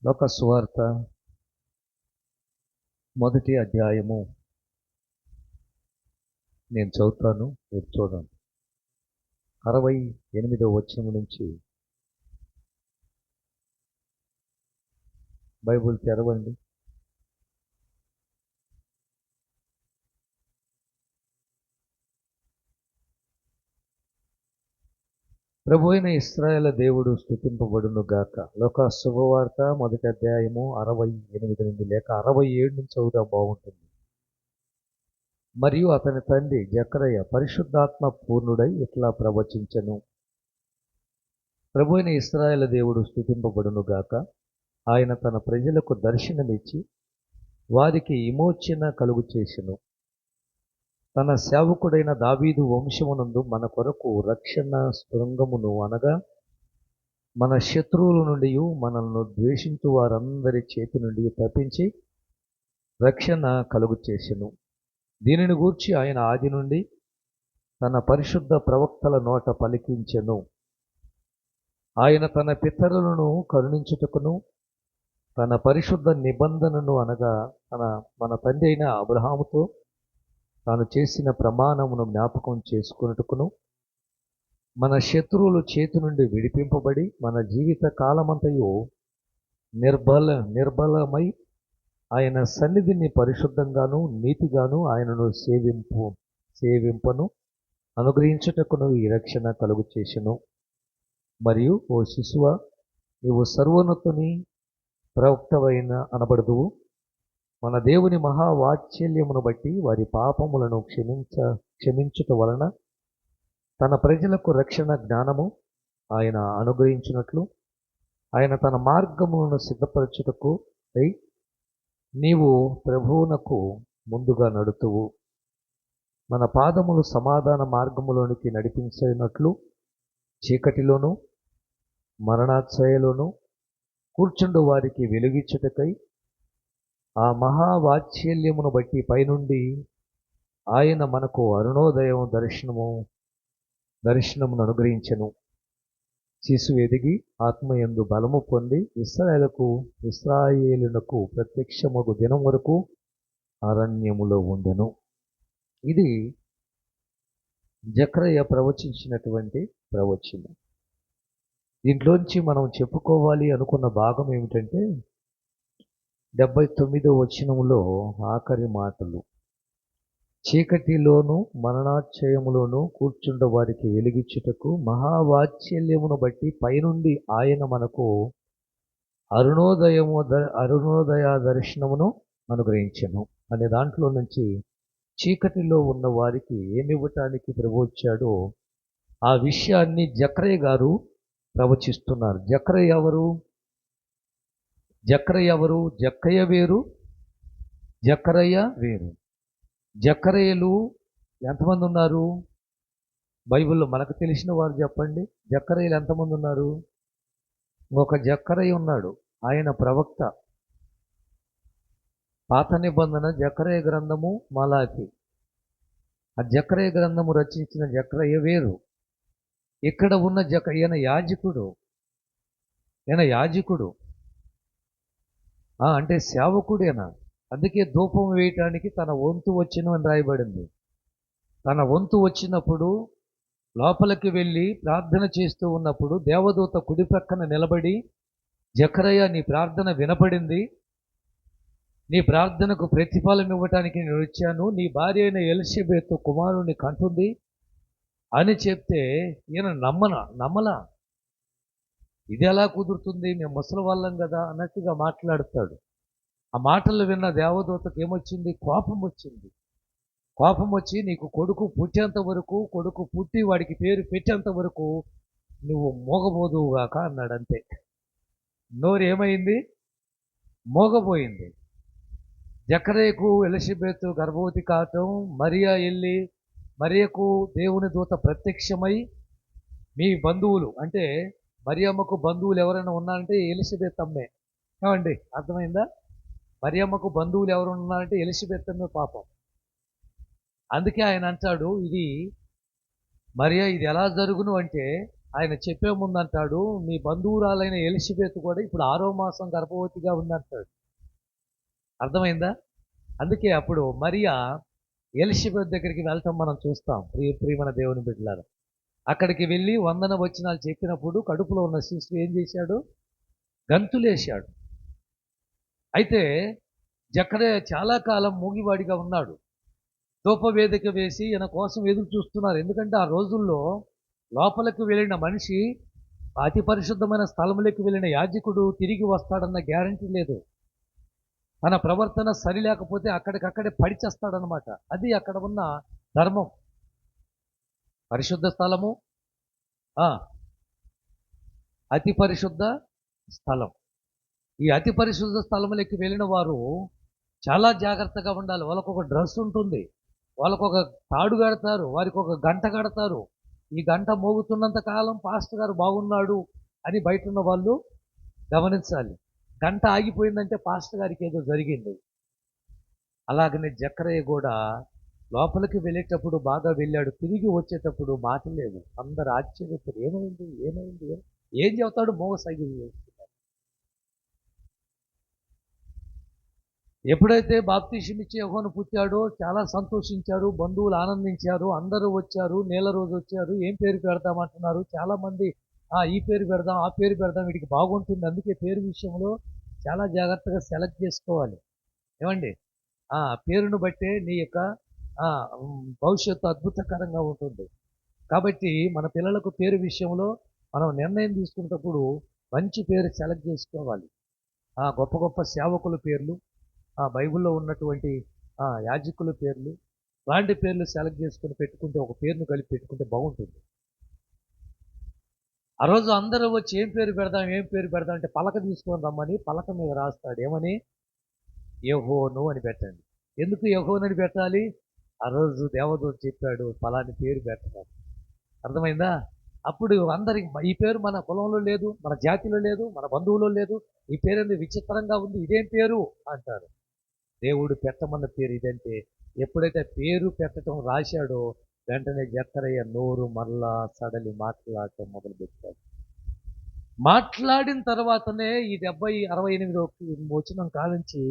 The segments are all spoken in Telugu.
లోక సువార్త మొదటి అధ్యాయము నేను చదువుతాను, మీరు చూడండి. 68వ వచనం నుంచి బైబిల్ తెరవండి. ప్రభు అయిన ఇశ్రాయేలు దేవుడు స్తుతింపబడును గాక. లోక శుభవార్త మొదటి అధ్యాయము 68 నుండి లేక 67 నుంచి చదువుతా బాగుంటుంది. మరియు అతని తండ్రి జకరయ్య పరిశుద్ధాత్మ పూర్ణుడై ఇట్లా ప్రవచించెను. ప్రభు అయిన ఇశ్రాయేలు దేవుడు స్తుతింపబడును గాక. ఆయన తన ప్రజలకు దర్శనమిచ్చి వారికి విమోచన కలుగు చేసెను. తన సేవకుడైన దావీదు వంశమునందు మన కొరకు రక్షణ శృంగమును అనగా మన శత్రువుల నుండి మనల్ని ద్వేషించు వారందరి చేతి నుండి తప్పించి రక్షణ కలుగు చేసెను. దీనిని గూర్చి ఆయన ఆది నుండి తన పరిశుద్ధ ప్రవక్తల నోట పలికించెను. ఆయన తన పితరులను కరుణించుటకును తన పరిశుద్ధ నిబంధనను అనగా మన తండ్రి అయిన అబ్రహాముతో తాను చేసిన ప్రమాణమును జ్ఞాపకం చేసుకున్నట్టుకును మన శత్రువుల చేతి నుండి విడిపింపబడి మన జీవిత కాలమంతయు నిర్బలమై ఆయన సన్నిధిని పరిశుద్ధంగాను నీతిగాను ఆయనను సేవింపను అనుగ్రహించుటకును ఈ రక్షణ కలుగు చేసెను. మరియు ఓ శిశువ, నీవు సర్వోన్నతుని ప్రవక్తవైన అనబడదువు. మన దేవుని మహావాత్సల్యమును బట్టి వారి పాపములను క్షమించుట వలన తన ప్రజలకు రక్షణ జ్ఞానము ఆయన అనుగ్రహించినట్లు ఆయన తన మార్గములను సిద్ధపరచుటకు నీవు ప్రభువునకు ముందుగా నడుతువు. మన పాదములు సమాధాన మార్గములోనికి నడిపించినట్లు చీకటిలోను మరణాశ్రయలోను కూర్చుండు వారికి వెలుగిచ్చుటకై ఆ మహావాత్సల్యమును బట్టి పైనుండి ఆయన మనకు అరుణోదయం దర్శనమును అనుగ్రహించెను. శిశువు ఎదిగి ఆత్మయందు బలము పొంది ఇశ్రాయేలునకు ప్రత్యక్షమగు దినం వరకు అరణ్యములో ఉండెను. ఇది జకరయ్య ప్రవచించినటువంటి ప్రవచనం. దీంట్లోంచి మనం చెప్పుకోవాలి అనుకున్న భాగం ఏమిటంటే 79వ వచనములో ఆఖరి మాటలు, చీకటిలోను మరణాశ్రయములోను కూర్చుండ వారికి వెలిగించుటకు మహావాత్సల్యమును బట్టి పైనుండి ఆయన మనకు అరుణోదయ దర్శనమును అనుగ్రహించెను అనే దాంట్లో నుంచి చీకటిలో ఉన్న వారికి ఏమివ్వటానికి ప్రభు వచ్చాడో ఆ విషయాన్ని జకరయ్య గారు ప్రవచిస్తున్నారు. జకరయ్య ఎవరు? జక్కయ్య వేరు, జకరయ్య వేరు. జకరయ్యలు ఎంతమంది ఉన్నారు బైబిల్లో? మనకు తెలిసిన వారు చెప్పండి. జకరయ్యలు ఎంతమంది ఉన్నారు? ఒక జకరయ్య ఉన్నాడు, ఆయన ప్రవక్త. పాత నిబంధన జకరయ్య గ్రంథము, మలాకి. ఆ జకరయ్య గ్రంథము రచించిన జకరయ్య వేరు. ఇక్కడ ఉన్న ఈయన యాజకుడు అంటే సేవకుడేనా. అందుకే ధూపం వేయటానికి తన వంతు వచ్చెను అని రాయబడింది. తన వంతు వచ్చినప్పుడు లోపలికి వెళ్ళి ప్రార్థన చేస్తూ ఉన్నప్పుడు దేవదూత కుడి ప్రక్కన నిలబడి, జకరయ్య నీ ప్రార్థన వినపడింది, నీ ప్రార్థనకు ప్రతిఫలం ఇవ్వటానికి నేను వచ్చాను, నీ భార్య అయిన ఎలిషబెతు కుమారుని కంటుంది అని చెప్తే ఈయన నమ్మలా. ఇది ఎలా కుదురుతుంది, మేము ముసలి వాళ్ళం కదా అన్నట్టుగా మాట్లాడతాడు. ఆ మాటలు విన్న దేవదూతకు ఏమొచ్చింది? కోపం వచ్చి నీకు కొడుకు పుట్టేంత వరకు, కొడుకు పుట్టి వాడికి పేరు పెట్టేంత వరకు నువ్వు మోగబోదువుగాక అన్నాడు. అంతే. నోరు ఏమైంది? మోగబోయింది. జకరయ్యకు ఎలిషబెతు గర్భవతి కావటం, మరియా వెళ్ళి మరియకు దేవుని దూత ప్రత్యక్షమై, మీ బంధువులు అంటే మరియమ్మకు బంధువులు ఎవరైనా ఉన్నారంటే ఎలిషబెత్ అమ్మే. ఏమండి, అర్థమైందా? మరియమ్మకు బంధువులు ఎవరు ఉన్నారంటే ఎలిషబెత్ అమ్మే పాపం. అందుకే ఆయన అంటాడు, ఇది మరియా ఇది ఎలా జరుగును అంటే ఆయన చెప్పే ముందు అంటాడు, మీ బంధువురాలైన ఎలిషబెత్ కూడా ఇప్పుడు 6వ మాసం గర్భవతిగా ఉందంటాడు. అర్థమైందా? అందుకే అప్పుడు మరియా ఎలిషబెత్ దగ్గరికి వెళ్ళటం మనం చూస్తాం. ప్రియమైన దేవుని బిడ్డలారా, అక్కడికి వెళ్ళి వందన వచనాలు చెప్పినప్పుడు కడుపులో ఉన్న శిశువు ఏం చేశాడు? గంతులేశాడు. అయితే జకర్యా చాలా కాలం మూగివాడిగా ఉన్నాడు. ధూపవేదిక వేసి ఈయన కోసం ఎదురు చూస్తున్నారు. ఎందుకంటే ఆ రోజుల్లో లోపలికి వెళ్ళిన మనిషి, అతి పరిశుద్ధమైన స్థలములకు వెళ్ళిన యాజకుడు తిరిగి వస్తాడన్న గ్యారంటీ లేదు. తన ప్రవర్తన సరి లేకపోతే అక్కడికక్కడే పడిచేస్తాడనమాట. అది అక్కడ ఉన్న ధర్మం. పరిశుద్ధ స్థలము, ఆ, అతి పరిశుద్ధ స్థలం. ఈ అతి పరిశుద్ధ స్థలములకి వెళ్ళిన వారు చాలా జాగ్రత్తగా ఉండాలి. వాళ్ళకు ఒక డ్రెస్ ఉంటుంది, వాళ్ళకు ఒక తాడు కడతారు, వారికి ఒక గంట కడతారు. ఈ గంట మోగుతున్నంత కాలం పాస్టర్ గారు బాగున్నాడు అని బయట ఉన్న వాళ్ళు గమనించాలి. గంట ఆగిపోయిందంటే పాస్టర్ గారికి ఏదో జరిగింది. అలాగనే జకర్యా కూడా లోపలికి వెళ్ళేటప్పుడు బాగా వెళ్ళాడు, తిరిగి వచ్చేటప్పుడు మాట లేదు. అందరు ఆశ్చర్యపోయారు, ఏమైంది ఏమైంది ఏం చెబుతాడు? మోగ ఎప్పుడైతే బాప్తీసం ఇచ్చి యోహాను పుట్టాడో చాలా సంతోషించారు, బంధువులు ఆనందించారు, అందరూ వచ్చారు, నెల రోజు వచ్చారు. ఏం పేరు పెడదామంటున్నారు చాలా మంది. ఈ పేరు పెడదాం, ఆ పేరు పెడదాం, వీడికి బాగుంటుంది. అందుకే పేరు విషయంలో చాలా జాగ్రత్తగా సెలెక్ట్ చేసుకోవాలి. ఏమండి? పేరును బట్టే నీ యొక్క భవిష్యత్తు అద్భుతకరంగా ఉంటుంది. కాబట్టి మన పిల్లలకు పేరు విషయంలో మనం నిర్ణయం తీసుకునేటప్పుడు మంచి పేరు సెలెక్ట్ చేసుకోవాలి. గొప్ప గొప్ప సేవకుల పేర్లు, బైబిల్లో ఉన్నటువంటి యాజకుల పేర్లు, అలాంటి పేర్లు సెలెక్ట్ చేసుకుని పెట్టుకుంటే, ఒక పేరును కలిపి పెట్టుకుంటే బాగుంటుంది. ఆ రోజు అందరూ వచ్చి ఏం పేరు పెడదాం అంటే పలక తీసుకొని రమ్మని పలక మీద రాస్తాడు. ఏమని? యెహోను అని పెట్టండి. ఎందుకు యెహోను అని పెట్టాలి? ఆ రోజు దేవదూత చెప్పాడు ఫలాని పేరు పెట్టాలి. అర్థమైందా? అప్పుడు అందరికి ఈ పేరు మన కులంలో లేదు, మన జాతిలో లేదు, మన బంధువులో లేదు, ఈ పేరు ఎందుకు విచిత్రంగా ఉంది, ఇదేం పేరు అంటారు. దేవుడు పెట్టమన్న పేరు ఇదంటే ఎప్పుడైతే పేరు పెట్టడం రాశాడో వెంటనే జకర్యా నోరు మరలా సడలి మాట్లాడటం మొదలుపెట్టాడు. మాట్లాడిన తర్వాతనే ఈ 68 వచనం కానించి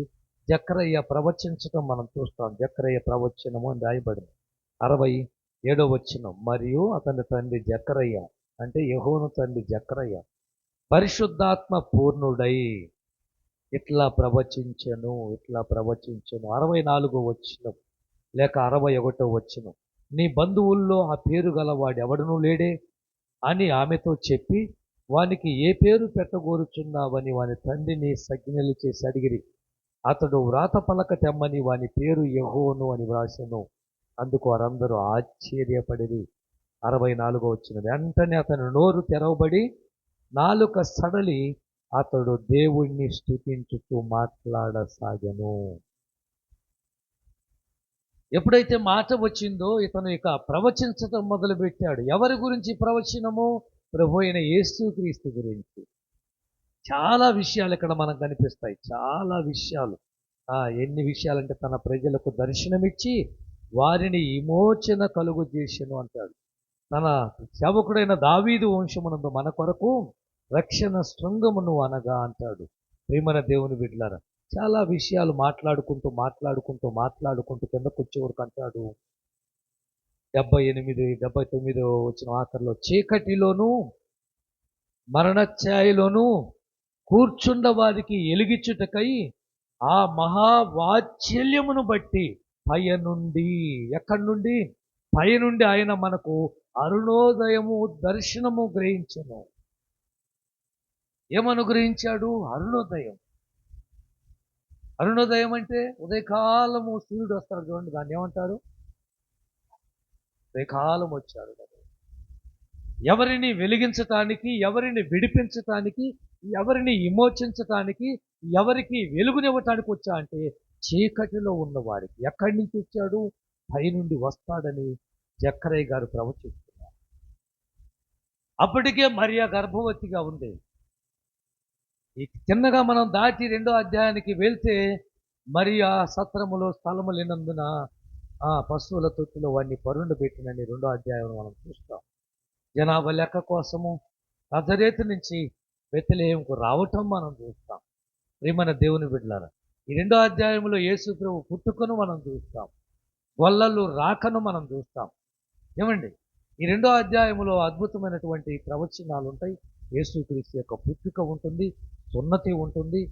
జకర్యా ప్రవచించటం మనం చూస్తాం. జకర్యా ప్రవచనము అని రాయబడింది. 67వ వచనం, మరియు అతని తండ్రి జకర్యా అంటే యెహోను తండ్రి జకర్యా పరిశుద్ధాత్మ పూర్ణుడై ఇట్లా ప్రవచించెను. 64వ వచనం లేక 61వ వచనం, నీ బంధువుల్లో ఆ పేరు గలవాడు ఎవడనూ లేడే అని ఆమెతో చెప్పి, వానికి ఏ పేరు పెట్టగోరుచున్నావని వాని తండ్రిని సజ్ఞలు చేసి అడిగిరి. అతడు వ్రాత పలక తెమ్మని వాని పేరు యెహోను అని వ్రాసెను. అందుకు వారందరూ ఆశ్చర్యపడిరి. 64వ వచనం, వెంటనే అతని నోరు తెరవబడి నాలుక సడలి అతడు దేవుణ్ణి స్తుతించుతూ మాట్లాడసాగెను. ఎప్పుడైతే మాట వచ్చిందో ఇతను ఇక ప్రవచించటం మొదలుపెట్టాడు. ఎవరి గురించి ప్రవచనము? ప్రభు అయిన యేసుక్రీస్తు గురించి. చాలా విషయాలు ఇక్కడ మనకు కనిపిస్తాయి. చాలా విషయాలు. ఎన్ని విషయాలంటే తన ప్రజలకు దర్శనమిచ్చి వారిని విమోచన కలుగు చేసెను అంటాడు. తన సేవకుడైన దావీదు వంశమునందు మన కొరకు రక్షణ శృంగమును అనగా అంటాడు. ప్రియమైన దేవుని బిడ్డలారా, చాలా విషయాలు మాట్లాడుకుంటూ కిందకు వచ్చే వరకు అంటాడు. 79 వచ్చిన ఆఖరిలో, చీకటిలోను మరణఛాయలోను కూర్చుండ వారికి ఎలుగిచ్చుటకై ఆ మహావాత్సల్యమును బట్టి పైనుండి, ఎక్కడి నుండి? పైనుండి ఆయన మనకు అరుణోదయము దర్శనము గ్రహించెను. ఏమనుగ్రహించాడు? అరుణోదయం. అరుణోదయం అంటే ఉదయకాలము సూర్యుడు వస్తాడు చూడండి, దాన్ని ఏమంటారు? ఉదయకాలం వచ్చాడు. ఎవరిని వెలిగించటానికి, ఎవరిని విడిపించటానికి, ఎవరిని విమోచించటానికి, ఎవరికి వెలుగునివ్వటానికి వచ్చా అంటే చీకటిలో ఉన్న వారికి. ఎక్కడి నుంచి వచ్చాడు? పైనుండి వస్తాడని జకర్యా గారు ప్రవచిస్తున్నారు. అప్పటికే మరియా గర్భవతిగా ఉంది. చిన్నగా మనం దాటి 2వ అధ్యాయానికి వెళ్తే, మరియా సత్రములో స్థలము లేనందున పశువుల తొట్టిలో వాడిని పరుండ పెట్టినని 2వ అధ్యాయం మనం చూస్తాం. జనాభా లెక్క కోసము నజరేతు నుంచి బెత్లెహేముకు రావటం మనం చూస్తాం. ప్రియమైన దేవుని బిడ్డలారా, ఈ 2వ అధ్యాయంలో యేసు ప్రభు పుట్టుకను మనం చూస్తాం, గొల్లలు రాకను మనం చూస్తాం. ఏమండి, ఈ 2వ అధ్యాయంలో అద్భుతమైనటువంటి ప్రవచనాలు ఉంటాయి. యేసుక్రీస్తు యొక్క పుట్టుక ఉంటుంది, సున్నతి ఉంటుంది,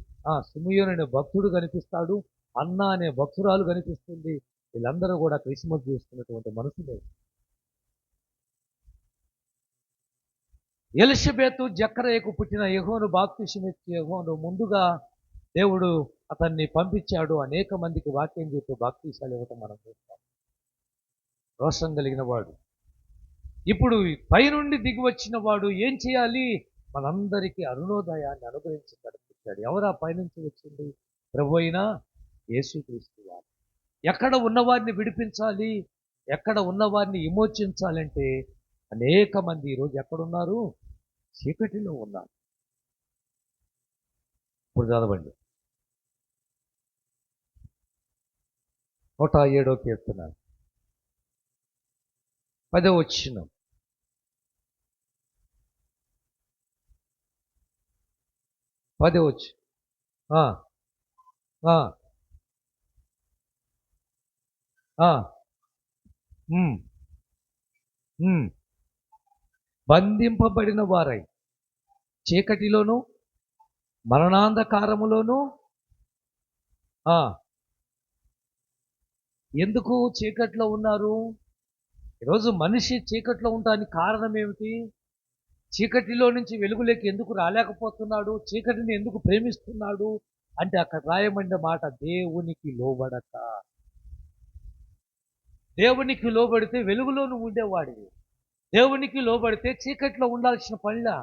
సిమియోను అనే భక్తుడు కనిపిస్తాడు, అన్న అనే భక్తురాలు కనిపిస్తుంది. వీళ్ళందరూ కూడా క్రిస్మస్ చేసుకున్నటువంటి మనుషులే. ఎలిషబెతు జక్కరయ్యకు పుట్టిన యోహాను బాప్తిసమిచ్చే యోహాను ముందుగా దేవుడు అతన్ని పంపించాడు. అనేక మందికి వాక్యం చెప్పి బాప్తిసాలు ఇవ్వటం మనం చూస్తాం. రోషం కలిగిన వాడు ఇప్పుడు పైనుండి దిగి వచ్చిన వాడు ఏం చేయాలి? మనందరికీ అరుణోదయాన్ని అనుగ్రహించి నడిపించాడు. ఎవరా పైనుంచి వచ్చింది? ప్రభు అయిన యేసుక్రీస్తు వారు. ఎక్కడ ఉన్నవారిని విడిపించాలి, ఎక్కడ ఉన్నవారిని విమోచించాలంటే అనేక మంది ఈరోజు ఎక్కడున్నారు? చీకటిలో ఉన్నారు. ఇప్పుడు చదవండి 107వ కీర్తన 10వ వచనం. 10వ వచనం. బంధింపబడిన వారై చీకటిలోను మరణాంధకారములోను. ఎందుకు చీకట్లో ఉన్నారు? ఈరోజు మనిషి చీకట్లో ఉండడానికి కారణం ఏమిటి? చీకటిలో నుంచి వెలుగులోకి ఎందుకు రాలేకపోతున్నాడు? చీకటిని ఎందుకు ప్రేమిస్తున్నాడు అంటే అక్కడ రాయబడిన మాట దేవునికి లోబడక. దేవునికి లోబడితే వెలుగులోను ఉండేవాడివి. దేవునికి లోబడితే చీకట్లో ఉండాల్సిన పనిలా.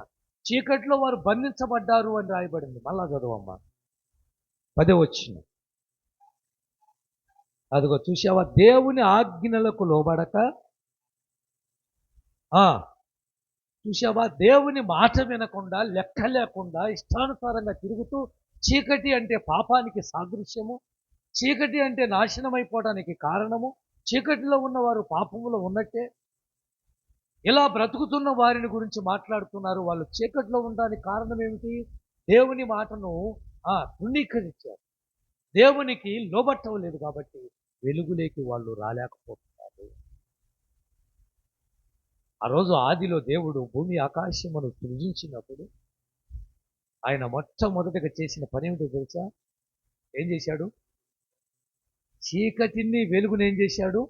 చీకట్లో వారు బంధించబడ్డారు అని రాయబడింది. మళ్ళా చదవమ్మా 10వ వచనం. అదిగో చూసావా, దేవుని ఆజ్ఞలకు లోబడక, చూసావా, దేవుని మాట వినకుండా, లెక్క లేకుండా ఇష్టానుసారంగా తిరుగుతూ, చీకటి అంటే పాపానికి సాదృశ్యము, చీకటి అంటే నాశనం అయిపోవడానికి కారణము, చీకటిలో ఉన్నవారు పాపములో ఉన్నట్టే. ఇలా బ్రతుకుతున్న వారిని గురించి మాట్లాడుతున్నారు. వాళ్ళు చీకటిలో ఉండడానికి కారణం ఏమిటి? దేవుని మాటను తృణీకరించారు, దేవునికి లోబట్టలేదు కాబట్టి వెలుగులోకి వాళ్ళు రాలేకపోతున్నారు. ఆ రోజు ఆదిలో దేవుడు భూమి ఆకాశమును సృజించినప్పుడు ఆయన మొట్టమొదటిగా చేసిన పని ఏమిటో తెలుసా? ఏం చేశాడు? చీకటిని వెలుగుని ఏం చేశాడు?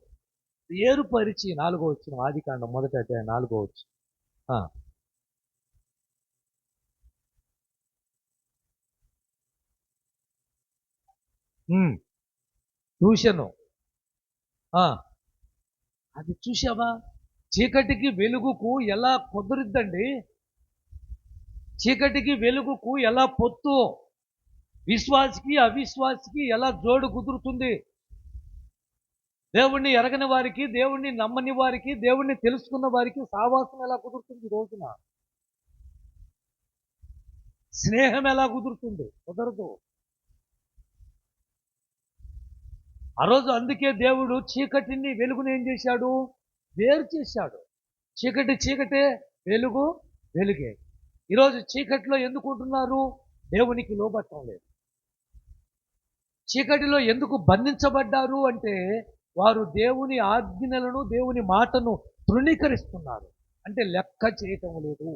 ఏరుపరిచి. 4వ వచనం, ఆదికాండం 1వ అధ్యాయం 4వ వచనం. చూశాను. అది చూసావా? చీకటికి వెలుగుకు ఎలా కుదురుద్దండి? చీకటికి వెలుగుకు ఎలా పొత్తు? విశ్వాసికి అవిశ్వాసికి ఎలా జోడు కుదురుతుంది? దేవుణ్ణి ఎరగని వారికి, దేవుణ్ణి నమ్మని వారికి, దేవుణ్ణి తెలుసుకున్న వారికి సావాసం ఎలా కుదురుతుంది? రోజున స్నేహం ఎలా కుదురుతుంది? కుదరదు. ఆ రోజు అందుకే దేవుడు చీకటిని వెలుగుని ఏం చేశాడు? వేరు చేశాడు. చీకటి చీకటే, వెలుగు వెలుగే. ఈరోజు చీకటిలో ఎందుకు ఉంటున్నారు? దేవునికి లోబట్టం లేదు. చీకటిలో ఎందుకు బంధించబడ్డారు అంటే వారు దేవుని ఆజ్ఞలను, దేవుని మాటను తృణీకరిస్తున్నారు. అంటే లెక్క చేయటం లేదు.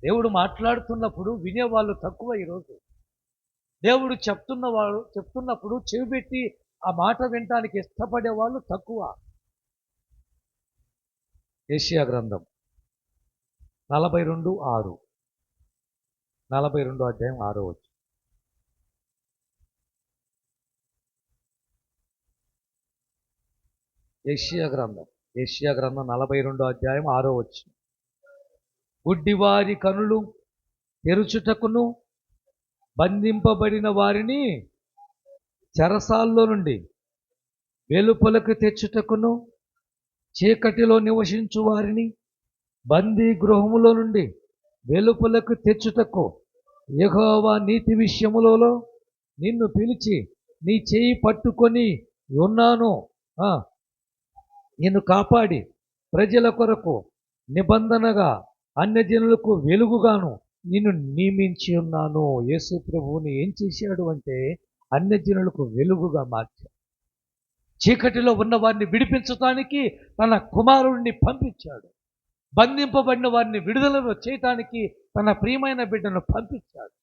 దేవుడు మాట్లాడుతున్నప్పుడు వినేవాళ్ళు తక్కువ ఈరోజు. దేవుడు చెప్తున్నప్పుడు చెవిపెట్టి ఆ మాట వినటానికి ఇష్టపడే వాళ్ళు తక్కువ. యెషయా గ్రంథం 42:6, 42వ అధ్యాయం 6వ వచనం. యెషయా గ్రంథం 42వ అధ్యాయం 6వ వచనం. గుడ్డివారి కనులు తెరుచుటకును, బంధింపబడిన వారిని చెరసాల్లో నుండి వెలుపలకు తెచ్చుటకును, చీకటిలో నివసించు వారిని బందీ గృహములో నుండి వెలుపలకు తెచ్చుటకు యెహోవా నీతి విషయములలో నిన్ను పిలిచి నీ చేయి పట్టుకొని ఉన్నాను. నిన్ను కాపాడి ప్రజల కొరకు నిబంధనగా అన్యజనులకు వెలుగుగాను నిన్ను నియమించి ఉన్నాను. యేసు ప్రభువుని ఏం చేశాడు అంటే అన్యజనులకు వెలుగుగా మార్చాడు. చీకటిలో ఉన్న వారిని విడిపించటానికి తన కుమారుడిని పంపించాడు. బంధింపబడిన వారిని విడుదల చేయటానికి తన ప్రియమైన బిడ్డను పంపించాడు.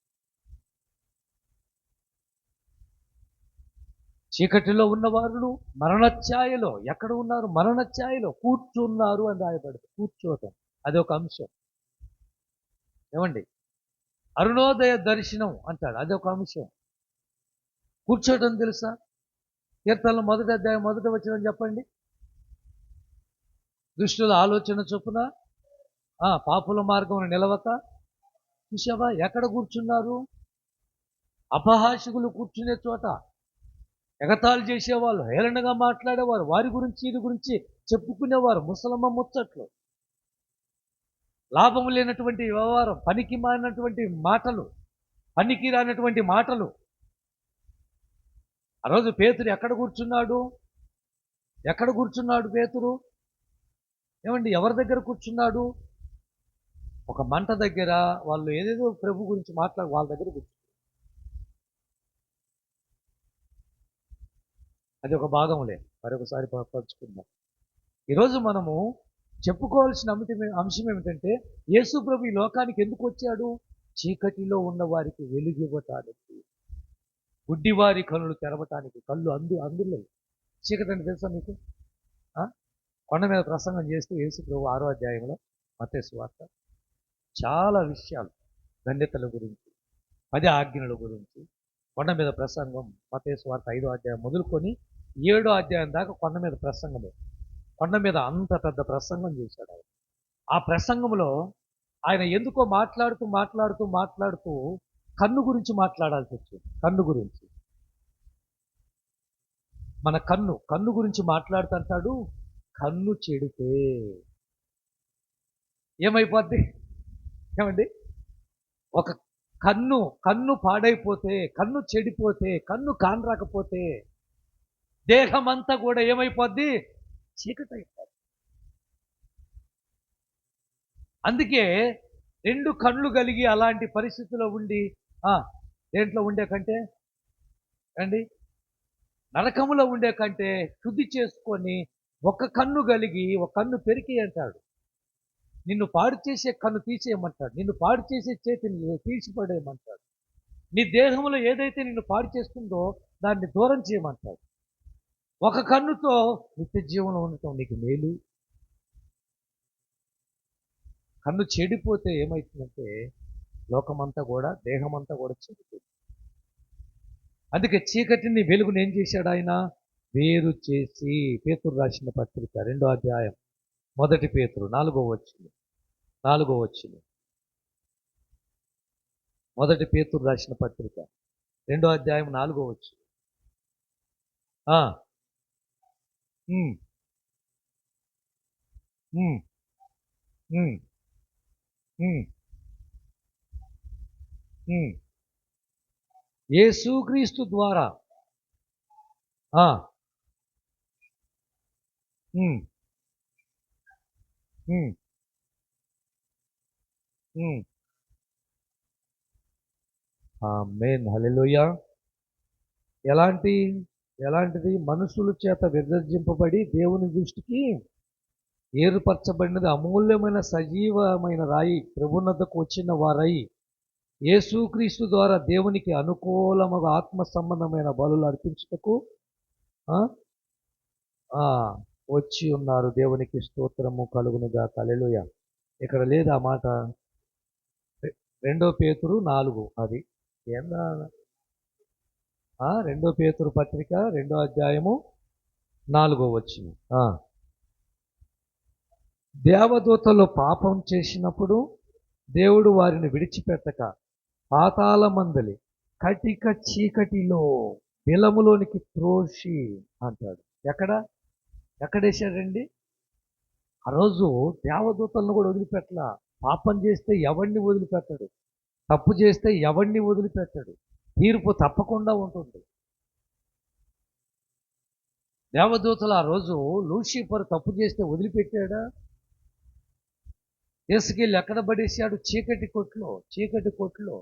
చీకటిలో ఉన్నవారు మరణఛాయలో ఎక్కడ ఉన్నారు? మరణఛాయలో కూర్చున్నారు అని రాయబడింది. కూర్చోవటం అది ఒక అంశం. ఏమండి? అరుణోదయ దర్శనం అంటాడు, అది ఒక అంశం. కూర్చోవటం తెలుసా? కీర్తనలు 1వ అధ్యాయం 1వ వచనం చెప్పండి. దుష్టుల ఆలోచన చొప్పున పాపుల మార్గం నిలవక. చూసావా ఎక్కడ కూర్చున్నారు? అపహాసకులు కూర్చునే చోట, ఎగతాళి చేసేవాళ్ళు, హేళనగా మాట్లాడేవారు, వారి గురించి ఇది గురించి చెప్పుకునేవారు, ముసలమ్మ ముచ్చట్లు, లాభం లేనటువంటి వ్యవహారం, పనికి మారినటువంటి మాటలు, పనికి రానటువంటి మాటలు. ఆ రోజు పేతురు ఎక్కడ కూర్చున్నాడు? ఎక్కడ కూర్చున్నాడు పేతురు? ఏమండి, ఎవరి దగ్గర కూర్చున్నాడు? ఒక మంట దగ్గర. వాళ్ళు ఏదేదో ప్రభు గురించి వాళ్ళ దగ్గర కూర్చున్నారు. అది ఒక భాగంలే, మరొకసారి పంచుకుందాం. ఈరోజు మనము చెప్పుకోవాల్సిన అంశం ఏమిటంటే, యేసు ప్రభు ఈ లోకానికి ఎందుకు వచ్చాడు? చీకటిలో ఉన్న వారికి వెలుగు ఇవ్వటానికి, గుడ్డివారి కనులు తెరవటానికి. కళ్ళు అందులో చీకటి అంటే తెలుసా మీకు? కొండ మీద ప్రసంగం చేస్తూ యేసు ప్రభు 6వ అధ్యాయంలో మత్తయి సువార్త చాలా విషయాలు, ధన్యతల గురించి, 10 ఆజ్ఞల గురించి, కొండ మీద ప్రసంగం మత్తయి సువార్త 5వ అధ్యాయం మొదలుకొని 7వ అధ్యాయం దాకా కొండ మీద ప్రసంగమే. కొండ మీద అంత పెద్ద ప్రసంగం చేశాడు ఆయన. ఆ ప్రసంగంలో ఆయన ఎందుకో మాట్లాడుతూ కన్ను గురించి మాట్లాడాల్సి వచ్చింది. కన్ను గురించి, మన కన్ను గురించి మాట్లాడుతుంటాడు. కన్ను చెడితే ఏమైపోద్ది? ఏమండి, ఒక కన్ను పాడైపోతే, కన్ను చెడిపోతే, కన్ను కానరాకపోతే దేహమంతా కూడా ఏమైపోద్ది? చీకటి అయిపోద్ది. అందుకే 2 కళ్ళు కలిగి అలాంటి పరిస్థితిలో ఉండి దేంట్లో ఉండే కంటే అండి, నరకములో ఉండే కంటే శుద్ధి చేసుకొని ఒక కన్ను కలిగి ఒక కన్ను పెరికి అంటాడు. నిన్ను పాడు చేసే కన్ను తీసేయమంటాడు. నిన్ను పాడు చేసే చేతిని తీసిపడేయమంటాడు. నీ దేహంలో ఏదైతే నిన్ను పాడు చేస్తుందో దాన్ని దూరం చేయమంటాడు. ఒక కన్నుతో నిత్య జీవంలో ఉండటం నీకు మేలు. కన్ను చెడిపోతే ఏమవుతుందంటే లోకమంతా కూడా, దేహమంతా కూడా చెడిపోతుంది. అందుకే చీకటిని వెలుగుని ఏం చేశాడు ఆయన? వేరు చేసి. పేతురు రాసిన పత్రిక 2వ అధ్యాయం 1 పేతురు 4వ వచనం. 1 పేతురు రాసిన పత్రిక 2వ అధ్యాయం 4వ వచనం. యేసుక్రీస్తు ద్వారా ఆమేన్, హల్లెలూయా. ఎలాంటిది? మనుషుల చేత విసర్జింపబడి దేవుని దృష్టికి ఏర్పరచబడినది అమూల్యమైన సజీవమైన రాయి, ప్రభువునొద్దకు వచ్చిన వారై యేసుక్రీస్తు ద్వారా దేవునికి అనుకూలముగా ఆత్మ సంబంధమైన బలులు అర్పించుటకు వచ్చి ఉన్నారు. దేవునికి స్తోత్రము కలుగునుగా. హల్లెలూయా. ఇక్కడ లేదు ఆ మాట. 2 పేతురు 4. అది ఏందా? 2 పేతురు పత్రిక 2వ అధ్యాయము 4వ వచనం. దేవదూతలు పాపం చేసినప్పుడు దేవుడు వారిని విడిచిపెట్టక పాతాళమందలి కటిక చీకటిలో బిలములోనికి త్రోసి అంటాడు. ఎక్కడేశాడండి? ఆ రోజు దేవదూతలను కూడా వదిలిపెట్టలా. పాపం చేస్తే ఎవరిని వదిలిపెట్టడు, తప్పు చేస్తే ఎవరిని వదిలిపెట్టడు. తీర్పు తప్పకుండా ఉంటుంది. దేవదూతలు ఆ రోజు లూసిఫర్ తప్పు చేస్తే వదిలిపెట్టాడా? తీసుకెళ్ళి ఎక్కడ పడేశాడు? చీకటి కొట్లో. చీకటి కొట్లో.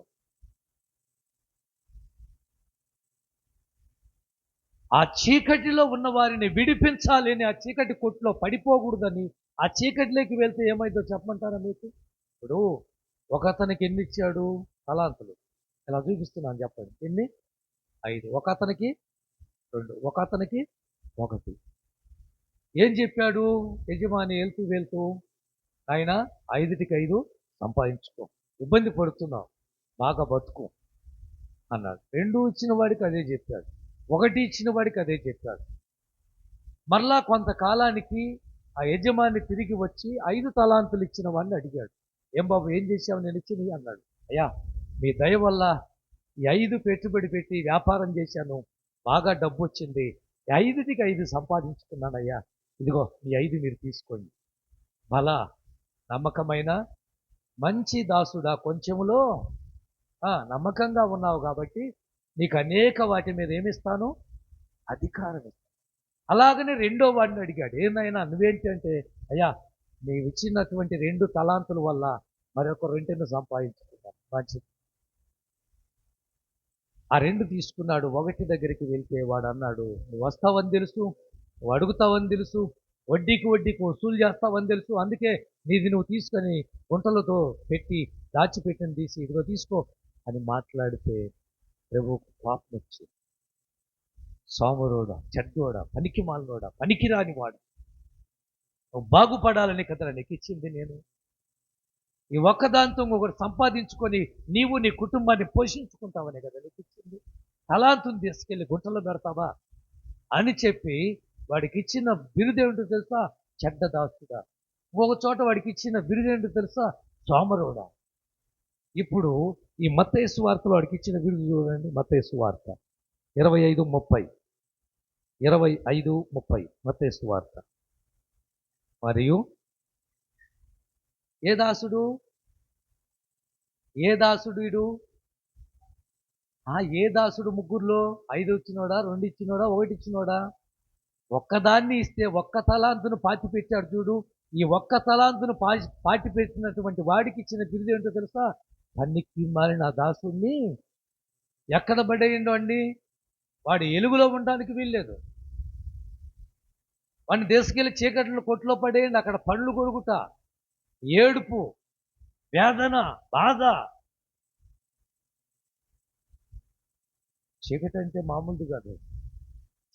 ఆ చీకటిలో ఉన్న వారిని విడిపించాలని, ఆ చీకటి కొట్లో పడిపోకూడదని, ఆ చీకటిలోకి వెళ్తే ఏమైందో చెప్పమంటారా మీకు? ఇప్పుడు ఒకతనికి ఎన్ని ఇచ్చాడు? తలాంతులు. ఇలా చూపిస్తున్నాను చెప్పండి. ఎన్ని? 5. ఒక అతనికి 2, ఒక అతనికి 1. ఏం చెప్పాడు యజమాని వెళ్తూ, ఆయన 5కి 5 సంపాదించుకో, ఇబ్బంది పడుతున్నావు, బాగా బతుకు అన్నాడు. 2 ఇచ్చిన వాడికి అదే చెప్పాడు. 1 ఇచ్చిన వాడికి అదే చెప్పాడు. మరలా కొంతకాలానికి ఆ యజమాని తిరిగి వచ్చి 5 తలాంతులు ఇచ్చిన వాడిని అడిగాడు. ఏం బాబు ఏం చేశావు నేను ఇచ్చినవి అన్నాడు. అయ్యా మీ దయ వల్ల ఈ 5 పెట్టుబడి పెట్టి వ్యాపారం చేశాను, బాగా డబ్బు వచ్చింది, 5కి 5 సంపాదించుకున్నానయ్యా, ఇదిగో ఈ 5 మీరు తీసుకోండి. బలా నమ్మకమైన మంచి దాసుడా, కొంచెములో నమ్మకంగా ఉన్నావు కాబట్టి నీకు అనేక వాటి మీద ఏమిస్తాను? అధికారం ఇస్తాను. అలాగనే రెండో వాడిని అడిగాడు. ఏమైనా నువ్వేంటి అంటే, అయ్యా నీవు ఇచ్చినటువంటి 2 తలాంతుల వల్ల మరొక 2ని సంపాదించుకున్నాను. మంచిది. ఆ 2 తీసుకున్నాడు. 1 దగ్గరికి వెళ్తే వాడు అన్నాడు, నువ్వు వస్తావని తెలుసు, నువ్వు అడుగుతావని తెలుసు, వడ్డీకి వసూలు చేస్తావని తెలుసు, అందుకే నీది నువ్వు తీసుకొని గుంటలతో పెట్టి దాచిపెట్టిన తీసి ఇదిగో తీసుకో అని మాట్లాడితే ప్రభువుకు కోపం వచ్చి, సోమరోడా, చెడ్డోడా, పనికి మాలినోడా, పనికి రానివాడు, నువ్వు బాగుపడాలని కదరా నీకు ఇచ్చింది నేను. ఈ ఒక్కదాంతో ఒకటి సంపాదించుకొని నీవు నీ కుటుంబాన్ని పోషించుకుంటావనే కదా నీకు ఇచ్చింది. తలాంతుని తీసుకెళ్ళి గుంటలో పెడతావా అని చెప్పి వాడికి ఇచ్చిన బిరుదేంటో తెలుసా? చెడ్డ దాసుడా. ఒక చోట వాడికి ఇచ్చిన బిరుదేంటో తెలుసా? సోమరోడా. ఇప్పుడు ఈ మత్తయి సువార్తలో వాడికి ఇచ్చిన బిరుదు చూడండి. మత్తయి సువార్త 25:30. 25:30 మత్తయి సువార్త. మరియు ఏ దాసుడు? ఏ దాసుడు వీడు? ఏ దాసుడు ముగ్గురులో? 5 ఇచ్చినోడా, 2 ఇచ్చినోడా, 1 ఇచ్చినోడా? ఒక్కదాన్ని ఇస్తే ఒక్క తలాంతును పాతి పెట్టాడు చూడు. ఈ ఒక్క తలాంతును పాతి పెట్టినటువంటి వాడికి ఇచ్చిన బిరుదు ఏంటో తెలుసా? పనికి మాలిన దాసుడిని ఎక్కడ పడేయండు అండి? వాడు ఎలుగులో ఉండడానికి వీల్లేదు. వాడిని తీసుకెళ్ళి చీకట్లో కొట్లో పడేయండి. అక్కడ పళ్ళు కొరుకుట, ఏడుపు, వేదన, బాధ. చీకటి అంటే మామూలుది కాదు.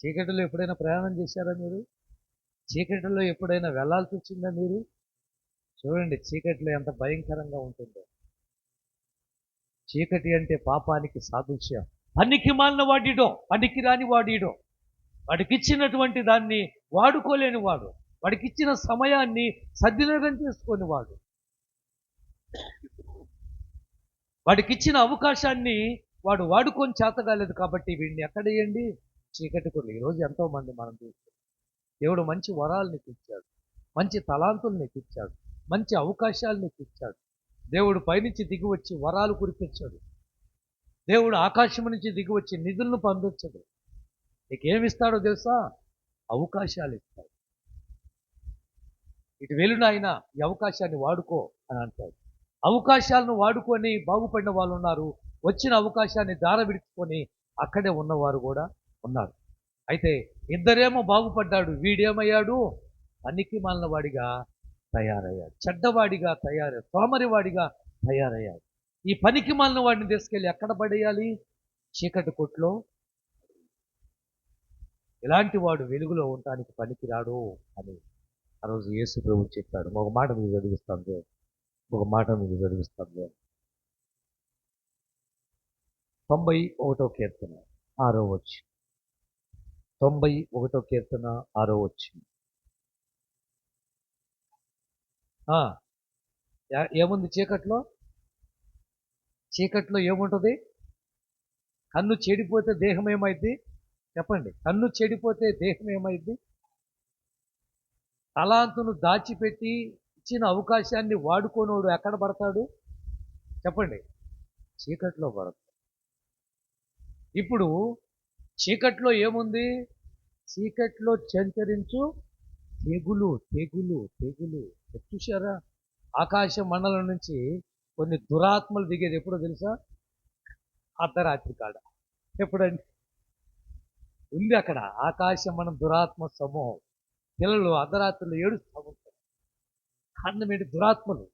చీకటిలో ఎప్పుడైనా ప్రయాణం చేశారా మీరు? చీకటిలో ఎప్పుడైనా వెళ్ళాల్సి వచ్చిందా మీరు? చూడండి చీకటిలో ఎంత భయంకరంగా ఉంటుందో. చీకటి అంటే పాపానికి సాదృశ్యం. పనికి మాలిన వాడిడో, పనికి రాని వాడిడో, వాడికిచ్చినటువంటి దాన్ని వాడుకోలేని వాడు, వాడికిచ్చిన సమయాన్ని సద్వినియోగం చేసుకొని వాడు, వాడికిచ్చిన అవకాశాన్ని వాడు వాడుకొని చేతగాలేదు కాబట్టి వీడిని ఎక్కడేయండి? చీకటి కొట్లు. ఈరోజు ఎంతోమంది మనం చూస్తాం. దేవుడు మంచి వరాలు నీకు ఇచ్చాడు, మంచి తలాంతులు నీకు ఇచ్చాడు, మంచి అవకాశాలు నీకు ఇచ్చాడు. దేవుడు పైనుంచి దిగి వచ్చి వరాలు కురిపించాడు. దేవుడు ఆకాశం నుంచి దిగి వచ్చి నిధులను పంపించడు. నీకేమిస్తాడో తెలుసా? అవకాశాలు ఇస్తాడు. ఇటు వెళ్ళు నాయనా, ఈ అవకాశాన్ని వాడుకో అని అంటాడు. అవకాశాలను వాడుకొని బాగుపడిన వాళ్ళు ఉన్నారు. వచ్చిన అవకాశాన్ని దార విడుచుకొని అక్కడే ఉన్నవారు కూడా ఉన్నారు. అయితే ఇద్దరేమో బాగుపడ్డాడు, వీడేమయ్యాడు? పనికి మాలిన వాడిగా తయారయ్యాడు, చెడ్డవాడిగా తయారయ్యాడు, సోమరివాడిగా తయారయ్యాడు. ఈ పనికి మాలిన వాడిని తీసుకెళ్ళి ఎక్కడ పడేయాలి? చీకటి కొట్లో. ఇలాంటి వాడు వెలుగులో ఉండటానికి పనికిరాడు అని ఆ రోజు యేసు ప్రభు చెప్పాడు. ఒక మాట మీకు చదివిస్తాను, ఒక మాట మీకు చదివిస్తాను. 91వ కీర్తన 6వ వచనం. 91వ కీర్తన 6వ వచనం. ఏముంది చీకట్లో? చీకట్లో ఏముంటుంది? కన్ను చెడిపోతే దేహం ఏమైద్ది? చెప్పండి. కన్ను చెడిపోతే దేహం ఏమైద్ది? తలాంతును దాచిపెట్టి ఇచ్చిన అవకాశాన్ని వాడుకోనోడు ఎక్కడ పడతాడు? చెప్పండి. చీకట్లో పడతాడు. ఇప్పుడు చీకట్లో ఏముంది? చీకట్లో సంచరించు తెగులు తెగులు తెగులు. చూశారా? ఆకాశ మండలం నుంచి కొన్ని దురాత్మలు దిగేది ఎప్పుడో తెలుసా? అర్ధరాత్రి కాడ. ఎప్పుడండి ఉంది అక్కడ ఆకాశ మనం దురాత్మ సమూహం. పిల్లలు అర్ధరాత్రులు ఏడుస్తూ ఉంటారు. కారణం ఏంటి? దురాత్మలు.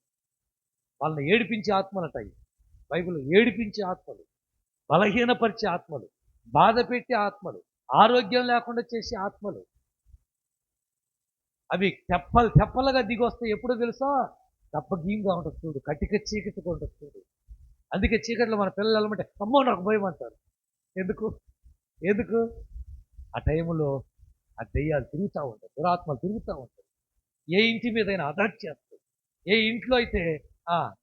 వాళ్ళని ఏడిపించే ఆత్మలు అంటాయి బైబిల్. ఏడిపించే ఆత్మలు, బలహీనపరిచే ఆత్మలు, బాధ పెట్టే ఆత్మలు, ఆరోగ్యం లేకుండా చేసే ఆత్మలు. అవి తెప్పలుగా దిగి వస్తాయి. ఎప్పుడో తెలుసా? దప్పగీంగా ఉంటుంది చూడు, కటిక చీకటిగా ఉంటుంది చూడు. అందుకే చీకట్లో మన పిల్లలు వెళ్ళమంటే అమ్మో నాకు భయం అంటారు. ఎందుకు ఎందుకు ఆ టైంలో ఆ దెయ్యాలు తిరుగుతూ ఉంటాయి, దురాత్మలు తిరుగుతూ ఉంటాయి. ఏ ఇంటి మీదైనా అటాక్ చేస్తాయి. ఏ ఇంట్లో అయితే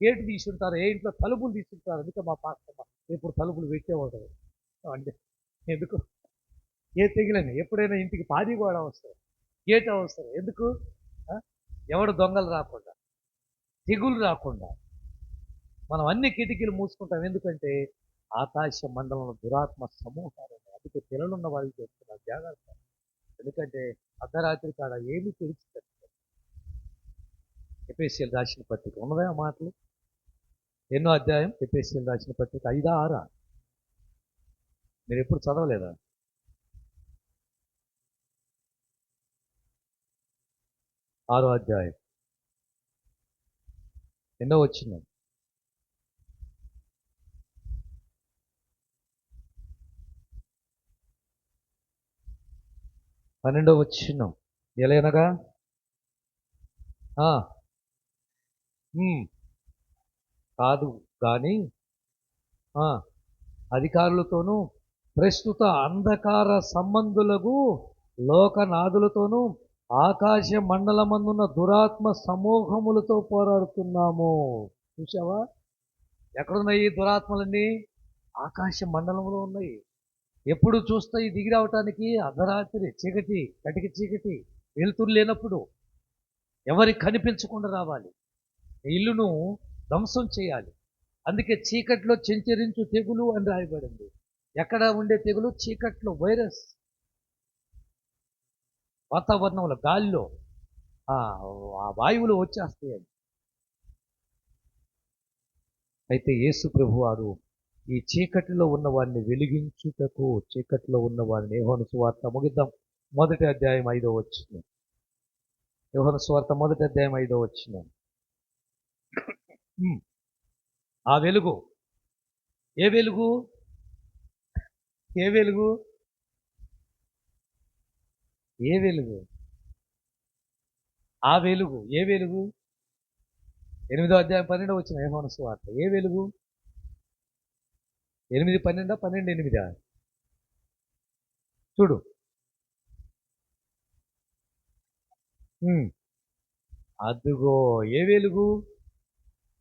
గేటు తీసుంటారు, ఏ ఇంట్లో తలుపులు తీసుంటారు. అందుకే మా పాస్టర్ ఎప్పుడు తలుపులు పెట్టే ఉంటారు అంటే ఎందుకు? ఏ తెగిలని ఎప్పుడైనా ఇంటికి పాది కూడా వస్తారు, గేట్ అవసరం. ఎందుకు? ఎవడు దొంగలు రాకుండా, తెగులు రాకుండా మనం అన్ని కిటికీలు మూసుకుంటాం. ఎందుకంటే ఆకాశ మండలంలో దురాత్మ సమూహాలు. అందుకే పిల్లలున్న వాళ్ళు చెప్తున్నారు జాగ్రత్త. ఎందుకంటే అర్ధరాత్రి కాడ ఏమి తెలుస్తుంది. ఎఫెసీయులకు రాసిన పత్రిక ఉన్నదా ఆ మాటలు? ఎన్నో అధ్యాయం ఎఫెసీయులకు రాసిన పత్రిక? 5, 6? మీరు ఎప్పుడు చదవలేదా? 6వ అధ్యాయం ఎన్నో వచ్చింది? 12వ వచనం. ఎలాగనగా కాదు కానీ అధికారులతోనూ ప్రస్తుత అంధకార సంబంధులకు లోకనాథులతోనూ ఆకాశ మండలమందున్న దురాత్మ సమూహములతో పోరాడుతున్నాము. చూసావా? ఎక్కడున్నాయి దురాత్మలన్నీ? ఆకాశ మండలంలో ఉన్నాయి. ఎప్పుడు చూస్తాయి దిగి రావటానికి? అర్ధరాత్రి చీకటి, కటిక చీకటి, వెలుతురు లేనప్పుడు. ఎవరికి కనిపించకుండా రావాలి, ఇల్లును ధ్వంసం చేయాలి. అందుకే చీకట్లో చెంచరించు తెగులు అని రాయబడింది. ఎక్కడ ఉండే తెగులు? చీకట్లో. వైరస్ వాతావరణంలో, గాలిలో, ఆ వాయువులు వచ్చేస్తాయి. అయితే యేసు ప్రభు వారు ఈ చీకటిలో ఉన్న వారిని వెలిగించుటకు, చీకటిలో ఉన్న వారిని, యోహాను సువార్త ముగిద్దాం. 1వ అధ్యాయం 5వ వచనం. యోహాను సువార్త 1వ అధ్యాయం 5వ వచనం. ఆ వెలుగు. ఏ వెలుగు? ఏ వెలుగు? ఏ వెలుగు? ఆ వెలుగు. ఏ వెలుగు? 8వ అధ్యాయం 12వ వచనం యోహాను సువార్త. ఏ వెలుగు? 8:12, 12:8? చూడు. అదుగో ఏ వెలుగు?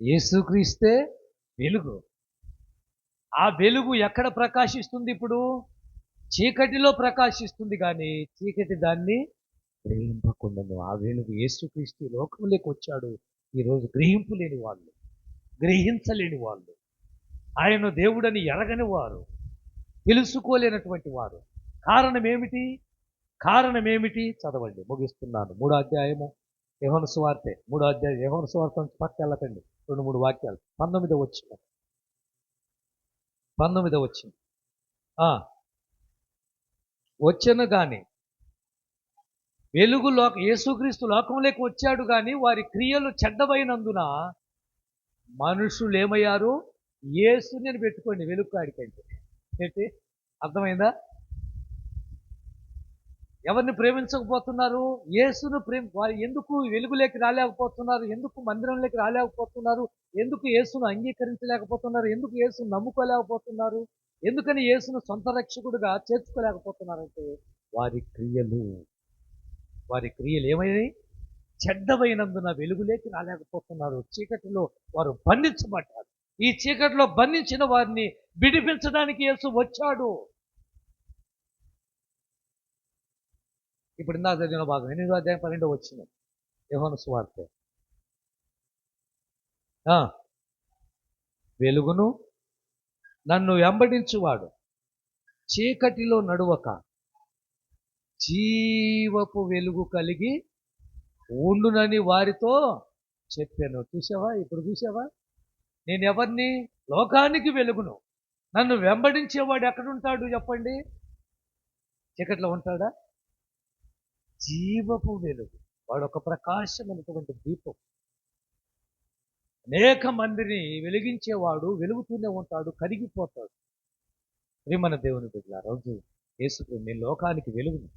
యేసుక్రీస్తే వెలుగు. ఆ వెలుగు ఎక్కడ ప్రకాశిస్తుంది? ఇప్పుడు చీకటిలో ప్రకాశిస్తుంది, కానీ చీకటి దాన్ని గ్రహింపకుండాను. ఆ వెలుగు యేసుక్రీస్తు లోకంలోకి వచ్చాడు. ఈరోజు గ్రహింపు లేని వాళ్ళు, గ్రహించలేని వాళ్ళు, ఆయన దేవుడని ఎరగని వారు, తెలుసుకోలేనటువంటి వారు. కారణం ఏమిటి? కారణం ఏమిటి? చదవండి, ముగిస్తున్నాను. 3వ అధ్యాయము యోహాను సువార్తే. 3వ అధ్యాయం యోహాను సువార్త నుంచి పక్కకి వెళ్ళకండి. 2-3 వాక్యాలు. 19వ వచనం. 19వ వచనం. వచ్చను గాని వెలుగు యేసుక్రీస్తు లోకంలోకి వచ్చాడు, కానీ వారి క్రియలు చెడ్డమైనందున మనుషులు ఏమయ్యారు? యేసుని అని పెట్టుకోండి వెలుగు కాడికంటే. ఏంటి అర్థమైందా? ఎవరిని ప్రేమించకపోతున్నారు? యేసును వారు ఎందుకు వెలుగులోకి రాలేకపోతున్నారు? ఎందుకు మందిరంలోకి రాలేకపోతున్నారు? ఎందుకు యేసును అంగీకరించలేకపోతున్నారు? ఎందుకు యేసును నమ్ముకోలేకపోతున్నారు? ఎందుకని యేసును సొంత రక్షకుడుగా చేర్చుకోలేకపోతున్నారంటే వారి క్రియలు ఏమైనాయి? చెడ్డమైనందున వెలుగులోకి రాలేకపోతున్నారు. చీకటిలో వారు బంధించబడ్డారు. ఈ చీకటిలో బంధించిన వారిని విడిపించడానికి యేసు వచ్చాడు. ఇప్పుడు ఇందాక చదివిన భాగం 8వ అధ్యాయం 12వ వచనం యోహాను సువార్త. వెలుగును నన్ను వెంబడించువాడు చీకటిలో నడువక జీవపు వెలుగు కలిగి ఉండునని వారితో చెప్పాను. చూసావా? ఇప్పుడు చూసావా? నేను ఎవరిని? లోకానికి వెలుగును. నన్ను వెంబడించేవాడు ఎక్కడుంటాడు చెప్పండి? చీకట్లో ఉంటాడా? జీవపు వెలుగు. వాడు ఒక ప్రకాశమైనటువంటి దీపం. అనేక మందిని వెలిగించేవాడు వెలుగుతూనే ఉంటాడు, కరిగిపోతాడు. ప్రియమైన దేవుని బిడ్డలారా, రోజు యేసు నేను లోకానికి వెలుగును.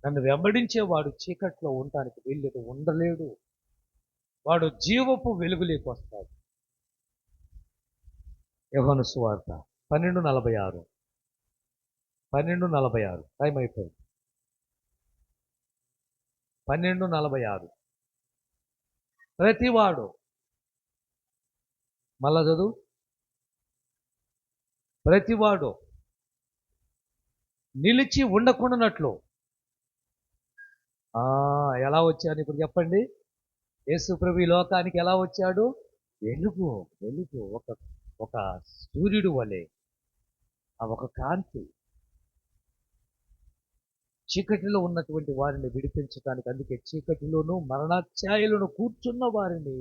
నన్ను వెంబడించేవాడు చీకట్లో ఉండటానికి వీల్లేదు, ఉండలేడు. వాడు జీవపు వెలుగులోకి వస్తాడు. యోహాను సువార్త 12:46. 12:46 టైం అయిపోయింది. 12:46. ప్రతివాడు, మళ్ళా చదువు, ప్రతివాడు నిలిచి ఉండకుండానట్లు. ఎలా వచ్చాను ఇప్పుడు చెప్పండి? యేసు ప్రభు ఈ లోకానికి ఎలా వచ్చాడు? వెలుగు. వెలుగు ఒక ఒక సూర్యుడు వలె, ఒక కాంతి. చీకటిలో ఉన్నటువంటి వారిని విడిపించడానికి, అందుకే చీకటిలోను మరణఛాయలను కూర్చున్న వారిని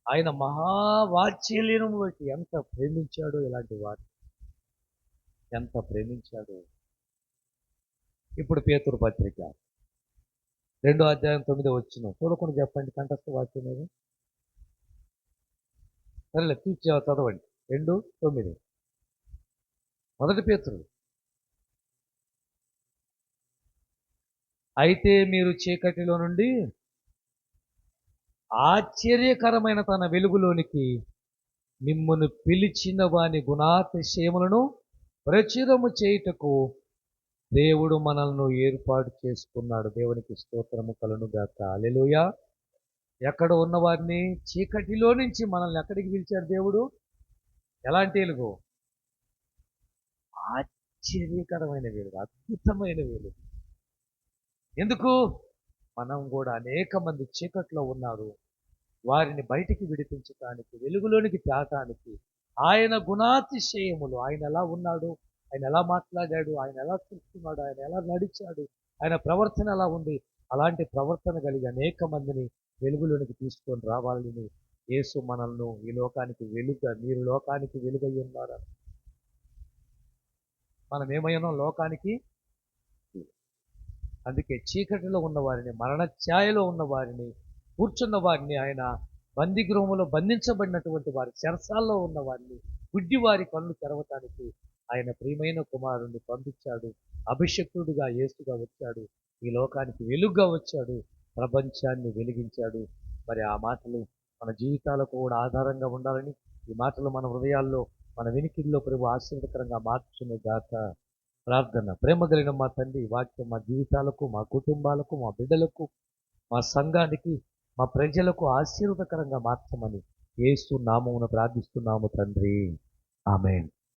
ఆయన మహావాత్సల్యము బట్టి ఎంత ప్రేమించాడో, ఇలాంటి వారు ఎంత ప్రేమించాడో. ఇప్పుడు పేతురు పత్రిక 2:9 చూడకుండా చెప్పండి, కంఠస్థ వాక్యం మీద. సరేలే, చదవండి. 2:9 మొదటి పేతురు. అయితే మీరు చీకటిలో నుండి ఆశ్చర్యకరమైన తన వెలుగులోనికి మిమ్మును పిలిచిన వాని గుణాతిశయములను ప్రచురము చేయుటకు దేవుడు మనల్ని ఏర్పాటు చేసుకున్నాడు. దేవునికి స్తోత్రము కలును గాక. హల్లెలూయా. ఎక్కడ ఉన్నవారిని? చీకటిలో నుంచి మనల్ని ఎక్కడికి పిలిచాడు దేవుడు? ఎలాంటి వెలుగు? ఆశ్చర్యకరమైన వెలుగు, అద్భుతమైన వెలుగు. ఎందుకు? మనం కూడా అనేక మంది చీకట్లో ఉన్నారు, వారిని బయటికి విడిపించటానికి, వెలుగులోనికి తేటానికి ఆయన గుణాతిశయములు, ఆయన ఎలా ఉన్నాడు, ఆయన ఎలా మాట్లాడాడు, ఆయన ఎలా చూస్తున్నాడు, ఆయన ఎలా నడిచాడు, ఆయన ప్రవర్తన ఎలా ఉంది, అలాంటి ప్రవర్తన కలిగి అనేక మందిని వెలుగులోనికి తీసుకొని రావాలని యేసు మనల్ని ఈ లోకానికి వెలుగుగా, మీరు లోకానికి వెలుగై ఉన్నారు. మనం ఏమైనా లోకానికి. అందుకే చీకటిలో ఉన్న వారిని, మరణఛాయలో ఉన్న వారిని, కూర్చున్న వారిని, ఆయన బందీగృహంలో బంధించబడినటువంటి వారి చెరసాల్లో ఉన్న వారిని, గుడ్డి వారి కళ్ళు తెరవటానికి ఆయన ప్రియమైన కుమారుణ్ణి పంపించాడు. అభిషక్తుడిగా యేసుగా వచ్చాడు, ఈ లోకానికి వెలుగుగా వచ్చాడు, ప్రపంచాన్ని వెలిగించాడు. మరి ఆ మాటలు మన జీవితాలకు కూడా ఆధారంగా ఉండాలని, ఈ మాటలు మన హృదయాల్లో, మన వినికిడిలో ప్రభు ఆశీర్వదకరంగా మార్చుకునే గాక. ప్రార్థన. ప్రేమ కలిగిన మా తండ్రి, వాక్యం మా జీవితాలకు, మా కుటుంబాలకు, మా బిడ్డలకు, మా సంఘానికి, మా ప్రజలకు ఆశీర్వదకరంగా మార్చమని యేసు నామమున ప్రార్థిస్తున్నాము తండ్రి. ఆమేన్.